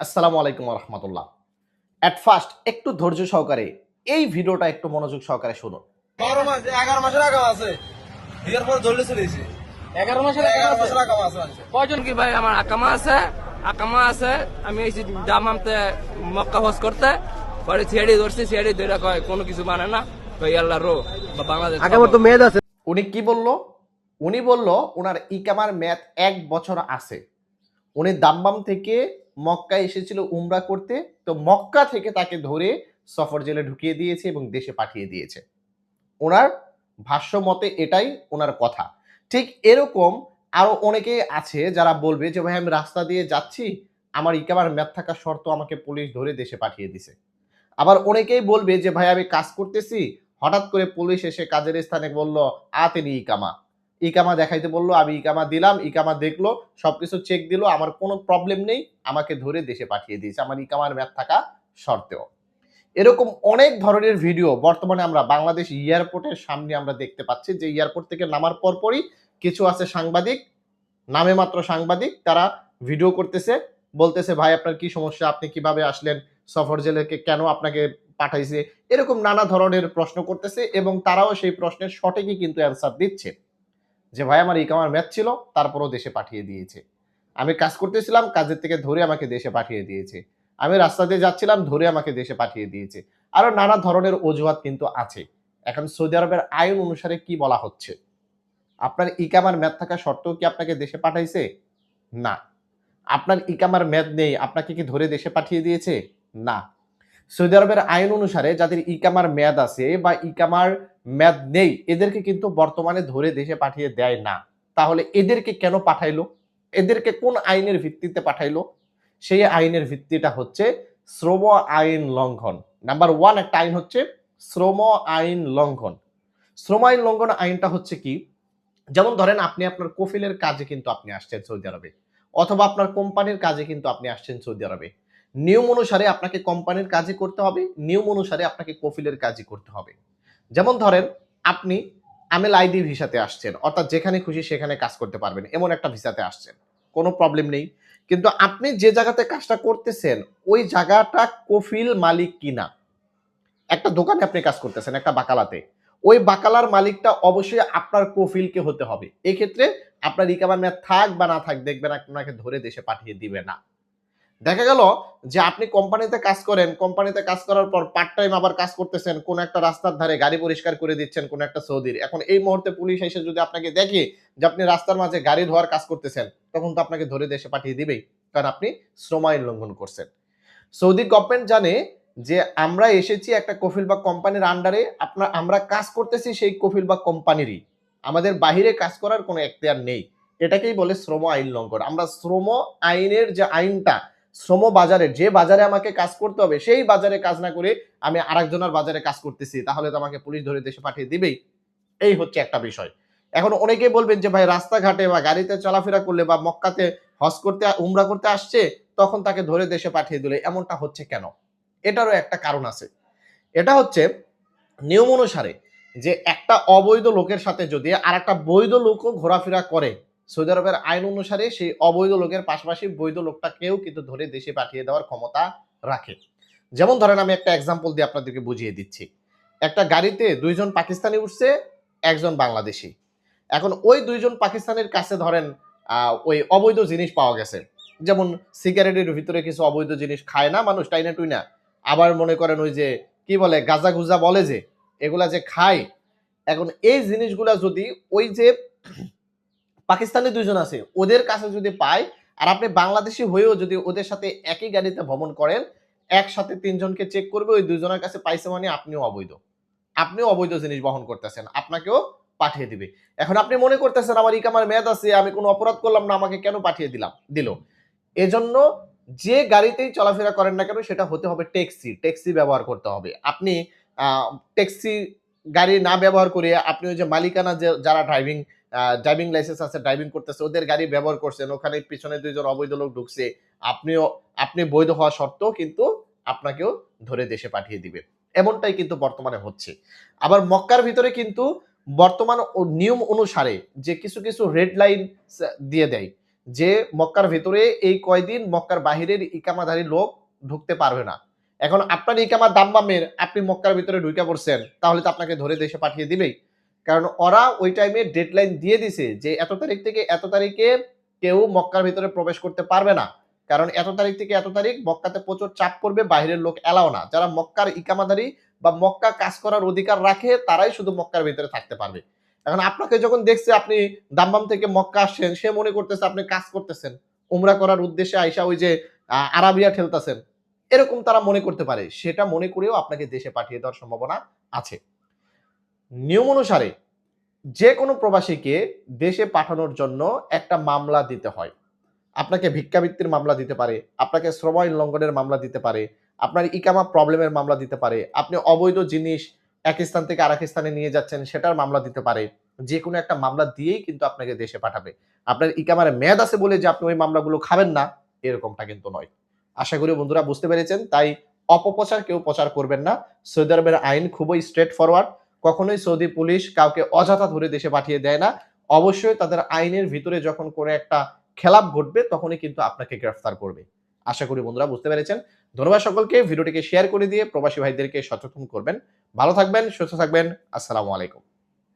আসসালামু আলাইকুম রহমতুল্লাহ। At first একটু ধৈর্য সহকারে এই ভিডিওটা একটু মনোযোগ সহকারে শুনুন। 12 মাস 11 মাসের আগাম আছে। বিয়ের পর ধরলে চলেছি 11 মাসের আগাম আছে। কয়জন কি ভাই আমার আকামা আছে আমি এই দামামতে মক্কা হজ করতে পরে ছেড়ে ধরছি ছেড়ে ধরে কয় কোনো কিছু মানে না কই আল্লাহ রো বা বাংলাদেশ উনি কি বলল? উনি বলল ওনার ইকামার মেয়াদ 1 বছর আছে। উনি দাম্মাম থেকে মক্কা এসেছিল উমরা করতে, তো মক্কা থেকে তাকে ধরে সফর জেলে ঢুকিয়ে দিয়েছে এবং দেশে পাঠিয়ে দিয়েছে। ওনার ভাষ্য মতে এটাই ওনার কথা। ঠিক এরকম আরো অনেকেই আছে যারা বলবে যে ভাই আমি রাস্তা দিয়ে যাচ্ছি, আমার ইকামার মেয়াদ থাকা শর্ত আমাকে পুলিশ ধরে দেশে পাঠিয়ে দিছে। আবার অনেকেই বলবে যে ভাই আমি কাজ করতেছি, হঠাৎ করে পুলিশ এসে কাজের স্থানে বলল আতেনি ইকামা, ইকামা দেখাইতে বললো, আমি ইকামা দিলাম, ইকামা দেখলো, সবকিছু চেক দিল, আমার কোনো প্রবলেম নেই, আমাকে ধরে দেশে পাঠিয়ে দিয়েছে আমার ইকামার মেয়াদ থাকা শর্তেও। এরকম অনেক ধরনের ভিডিও বর্তমানে আমরা বাংলাদেশ এয়ারপোর্টের সামনে আমরা দেখতে পাচ্ছি, যে এয়ারপোর্ট থেকে নামার পরপরই কিছু আছে সাংবাদিক, নামে মাত্র সাংবাদিক, তারা ভিডিও করতেছে, বলতেছে ভাই আপনার কি সমস্যা, আপনি কিভাবে আসলেন, সফর জেলেকে কেন আপনাকে পাঠাইছে, এরকম নানা ধরনের প্রশ্ন করতেছে এবং তারাও সেই প্রশ্নের সঠিকই কিন্তু অ্যান্সার দিচ্ছে যে ভাই আমার ইকামার ম্যাচ ছিল, তারপরও দেশে পাঠিয়ে দিয়েছে। আমি কাজ করতেছিলাম, কাজের থেকে ধরে আমাকে দেশে পাঠিয়ে দিয়েছে। আমি রাস্তা দিয়ে যাচ্ছিলাম, ধরে আমাকে দেশে পাঠিয়ে দিয়েছে। আরো নানা ধরনের অজুহাত কিন্তু আছে। এখন সৌদি আরবের আইন অনুসারে কি বলা হচ্ছে? আপনার ইকামার মেয়াদ থাকা সত্ত্বেও কি আপনাকে দেশে পাঠাইছে? না। আপনার ইকামার মেয়াদ নেই, আপনাকে কি ধরে দেশে পাঠিয়ে দিয়েছে? না। সৌদি আরবের আইন অনুসারে যাদের ইকামার মেয়াদ আছে বা ইকামার মেয়াদ নেই, এদেরকে কিন্তু বর্তমানে ধরে দেশে পাঠিয়ে দেয় না। তাহলে এদেরকে কেন পাঠাইলো? এদেরকে কোন আইনের ভিত্তিতে পাঠাইলো? সেই আইনের ভিত্তিটা হচ্ছে শ্রম আইন লঙ্ঘন। নাম্বার 1 একটা আইন হচ্ছে শ্রম আইন লঙ্ঘন। শ্রম আইন লঙ্ঘন আইনটা হচ্ছে কি? যেমন ধরেন আপনি আপনার কফিলের কাজে কিন্তু আপনি আসছেন সৌদি আরবে, অথবা আপনার কোম্পানির কাজে কিন্তু আপনি আসছেন সৌদি আরবে। নিয়ম অনুসারে আপনাকে কোম্পানির কাজই করতে হবে, নিয়ম অনুসারে আপনাকে কফিলের কাজই করতে হবে। যেমন ধরেন আপনি আমেল আইডি ভিসাতে আসছেন, অর্থাৎ যেখানে খুশি সেখানে কাজ করতে পারবেন এমন একটা ভিসাতে আসছেন, কোনো প্রবলেম নেই। কিন্তু আপনি যে জায়গাতে কাজটা করতেছেন ওই জায়গাটা কফিল মালিক কিনা, একটা দোকানে আপনি কাজ করতেছেন, একটা বাকালাতে, ওই বাকালার মালিকটা অবশ্যই আপনার কফিলকে হতে হবে। এক্ষেত্রে আপনার ইকামার মেয়াদ থাক বা না থাক, দেখবেন আপনাকে ধরে দেশে পাঠিয়ে দিবে না। দেখা গেল যে আপনি কোম্পানিতে কাজ করেন, কোম্পানিতে কাজ করার পর পার্ট টাইম আবার কাজ করতেছেন, কোন একটা রাস্তার ধারে গাড়ি পরিষ্কার করে দিচ্ছেন কোন একটা সৌদির। এখন এই মুহূর্তে পুলিশ এসে যদি আপনাকে দেখে যে আপনি রাস্তার মাঝে গাড়ি ধোয়ার কাজ করতেছেন, তখন তো আপনাকে ধরে দেশে পাঠিয়ে দিবেই, কারণ আপনি শ্রম আইন লঙ্ঘন করছেন। সৌদি গভর্নমেন্ট জানে যে আমরা এসেছি একটা কফিল বা কোম্পানির আন্ডারে, আমরা কাজ করতেছি সেই কফিল বা কোম্পানিরই, আমাদের বাহিরে কাজ করার কোনো এখতিয়ার নেই। এটাকেই বলে শ্রম আইন লঙ্ঘন। আমরা শ্রম আইনের যে আইনটা, শ্রম বাজারে, যে বাজারে আমাকে কাজ করতে হবে সেই বাজারে কাজ না করে আমি আরেকজনের বাজারে কাজ করতেছি, তাহলে তো আমাকে পুলিশ ধরে দেশে পাঠিয়ে দিবেই। এই হচ্ছে একটা বিষয়। এখন অনেকেই বলবেন যে ভাই রাস্তাঘাটে বা গাড়িতে চলাফেরা করলে বা মক্কাতে হজ করতে উমরা করতে আসছে, তখন তাকে ধরে দেশে পাঠিয়ে দিলে এমনটা হচ্ছে কেন? এটারও একটা কারণ আছে। এটা হচ্ছে নিয়ম অনুসারে যে একটা অবৈধ লোকের সাথে যদি আর একটা বৈধ লোকও ঘোরাফেরা করে, সৌদি আরবের আইন অনুসারে সেই অবৈধ লোকের পাশাপাশি বৈধ লোকটাকেও কিন্তু ধরে দেশে পাঠিয়ে দেওয়ার ক্ষমতা রাখে। যেমন ধরেন আমি একটা এক্সাম্পল দিয়ে আপনাদেরকে বুঝিয়ে দিচ্ছি। একটা গাড়িতে 2 জন পাকিস্তানি উঠছে, একজন বাংলাদেশি। এখন ওই 2 জন পাকিস্তানের কাছে ধরেন ওই অবৈধ জিনিস পাওয়া গেছে। যেমন সিগারেটের ভিতরে কিছু অবৈধ জিনিস খায় না মানুষ টাইনা টুইনা, আবার মনে করেন ওই যে কি বলে গাঁজা গুজা বলে যে, এগুলা যে খায়। এখন এই জিনিসগুলা যদি ওই যে পাকিস্তানি 2 জন আছে ওদের কাছে যদি পায়, আর আপনি বাংলাদেশি হয়েও যদি ওদের সাথে একই গাড়িতে ভ্রমণ করেন, একসাথে 3 জনকে চেক করবে, ওই 2 জনের কাছে পাইছে মানে আপনিও অবৈধ, আপনিও অবৈধ জিনিস বহন করতেছেন, আপনাকেও পাঠিয়ে দিবে। এখন আপনি মনে করতেছেন আমার ইকামার মেয়াদ আছে, আমি কোনো অপরাধ করলাম না, আমাকে কেন পাঠিয়ে দিল? এজন্য যে গাড়িতেই চলাফেরা করেন না কেন সেটা হতে হবে ট্যাক্সি, ট্যাক্সি ব্যবহার করতে হবে। আপনি ট্যাক্সি গাড়ি না ব্যবহার করে আপনি ওই যে মালিকানা যে যারা ড্রাইভিং লাইসেন্স আছে, ড্রাইভিং করতেছে, ওদের গাড়ি ব্যবহার করছেন, ওখানে পিছনে 2 জন অবৈধ লোক ঢুকছে, আপনি বৈধ হওয়া সত্ত্বেও কিন্তু আপনাকেও ধরে দেশে পাঠিয়ে দিবে। এমনটাই কিন্তু বর্তমানে হচ্ছে। আবার মক্কার ভিতরে কিন্তু বর্তমান নিয়ম অনুসারে যে কিছু রেড লাইন দিয়ে দেয়, যে মক্কার ভেতরে এই কয়দিন মক্কার বাহিরের ইকামাধারী লোক ঢুকতে পারবে না। এখন আপনার ইকামা দাম্মামের, আপনি মক্কার ভিতরে ঢুকে পড়ছেন, তাহলে তো আপনাকে ধরে দেশে পাঠিয়ে দিবেই। কারণ ওরা ওই টাইমে ডেডলাইন দিয়ে দিছে যে এত তারিখ থেকে এত তারিখে কেউ মক্কার ভিতরে প্রবেশ করতে পারবে না। কারণ এত তারিখ থেকে এত তারিখ মক্কাতে প্রচুর চাপ পড়বে, বাইরের লোক এলাও না। যারা মক্কার ইকামাদারি বা মক্কা কাজ করার অধিকার রাখে তারাই শুধু মক্কার ভিতরে থাকতে পারবে। এখন আপনাকে যখন দেখছে আপনি দাম্মাম থেকে মক্কা আসছেন, সে মনে করতেছে আপনি কাজ করতেছেন, উমরা করার উদ্দেশ্যে আইসা ওই যে আরাবিয়া ঠেলতেছেন, এরকম তারা মনে করতে পারে। সেটা মনে করেও আপনাকে দেশে পাঠিয়ে দেওয়ার সম্ভাবনা আছে। নিয়ম অনুসারে যে কোনো প্রবাসীকে দেশে পাঠানোর জন্য একটা মামলা দিতে হয়। আপনাকে ভিক্ষাবৃত্তির মামলা দিতে পারে, আপনাকে শ্রম আইন লঙ্ঘনের মামলা দিতে পারে, আপনার ইকামা প্রবলেমের মামলা দিতে পারে, আপনি অবৈধ জিনিস এক স্থান থেকে আরেক স্থানে নিয়ে যাচ্ছেন সেটার মামলা দিতে পারে। যে কোনো একটা মামলা দিয়েই কিন্তু আপনাকে দেশে পাঠাবে। আপনার ইকামার মেয়াদ আছে বলে যে আপনি ওই মামলাগুলো খাবেন না, এরকমটা কিন্তু নয়। আশা করি বন্ধুরা বুঝতে পেরেছেন। তাই অপপ্রচার কেউ প্রচার করবেন না। সৌদি আরবের আইন খুবই স্ট্রেট ফরওয়ার্ড। কখনোই সৌদি পুলিশ কাউকে অযথা ধরে দেশে পাঠিয়ে দেয় না। অবশ্যই তাদের আইনের ভিতরে যখন কোনো একটা খেলাপ ঘটবে তখনই কিন্তু আপনাকে গ্রেফতার করবে। আশা করি বন্ধুরা বুঝতে পেরেছেন। ধন্যবাদ সকলকে। ভিডিওটিকে শেয়ার করে দিয়ে প্রবাসী ভাইদেরকে সচেতন করবেন। ভালো থাকবেন, সুস্থ থাকবেন। আসসালামু আলাইকুম।